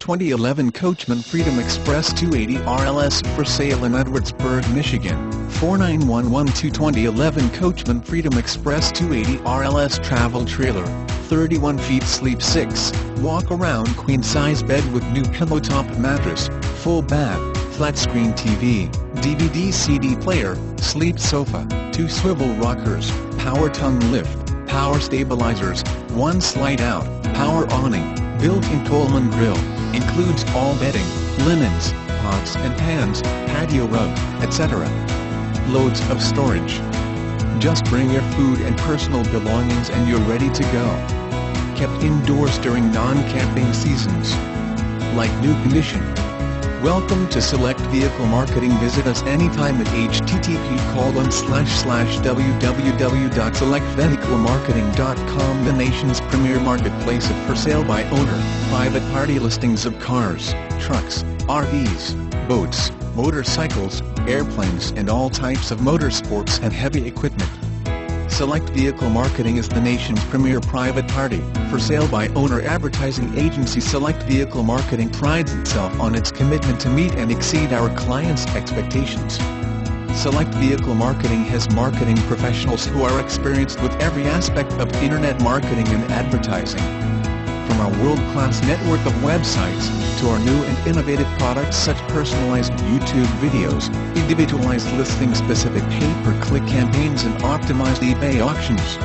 2011 Coachman Freedom Express 280 RLS for sale in Edwardsburg, Michigan. 49112 2011 Coachman Freedom Express 280 RLS travel trailer, 31 feet sleep 6, walk-around queen-size bed with new pillow top mattress, full bath, flat-screen TV, DVD-CD player, sleep sofa, 2 swivel rockers, power tongue lift, power stabilizers, 1 slide-out, power awning, built-in Coleman grill, includes all bedding, linens, pots and pans, patio rug, etc. Loads of storage. Just bring your food and personal belongings and you're ready to go. Kept indoors during non-camping seasons. Like new condition. Welcome to Select Vehicle Marketing. Visit us anytime at http://www.selectvehiclemarketing.com, the nation's premier marketplace of for sale by owner, private party listings of cars, trucks, RVs, boats, motorcycles, airplanes and all types of motorsports and heavy equipment. Select Vehicle Marketing is the nation's premier private party, for sale by owner advertising agency. Select Vehicle Marketing prides itself on its commitment to meet and exceed our clients' expectations. Select Vehicle Marketing has marketing professionals who are experienced with every aspect of internet marketing and advertising. From our world-class network of websites, to our new and innovative products such personalized YouTube videos, individualized listing-specific pay-per-click campaigns and optimized eBay auctions.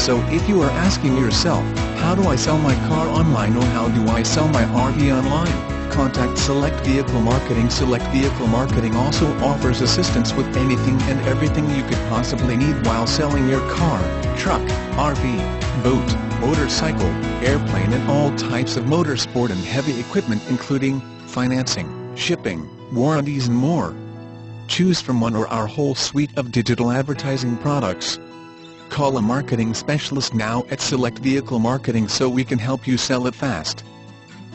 So if you are asking yourself, how do I sell my car online or how do I sell my RV online? Contact Select Vehicle Marketing. Select Vehicle Marketing also offers assistance with anything and everything you could possibly need while selling your car, truck, RV, boat, motorcycle, airplane and all types of motorsport and heavy equipment, including financing, shipping, warranties and more. Choose from one or our whole suite of digital advertising products. Call a marketing specialist now at Select Vehicle Marketing so we can help you sell it fast.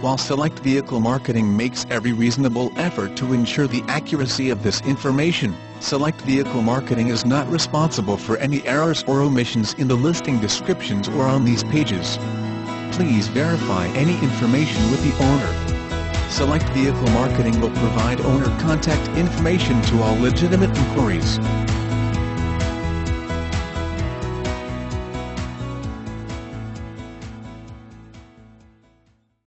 While Select Vehicle Marketing makes every reasonable effort to ensure the accuracy of this information, Select Vehicle Marketing is not responsible for any errors or omissions in the listing descriptions or on these pages. Please verify any information with the owner. Select Vehicle Marketing will provide owner contact information to all legitimate inquiries.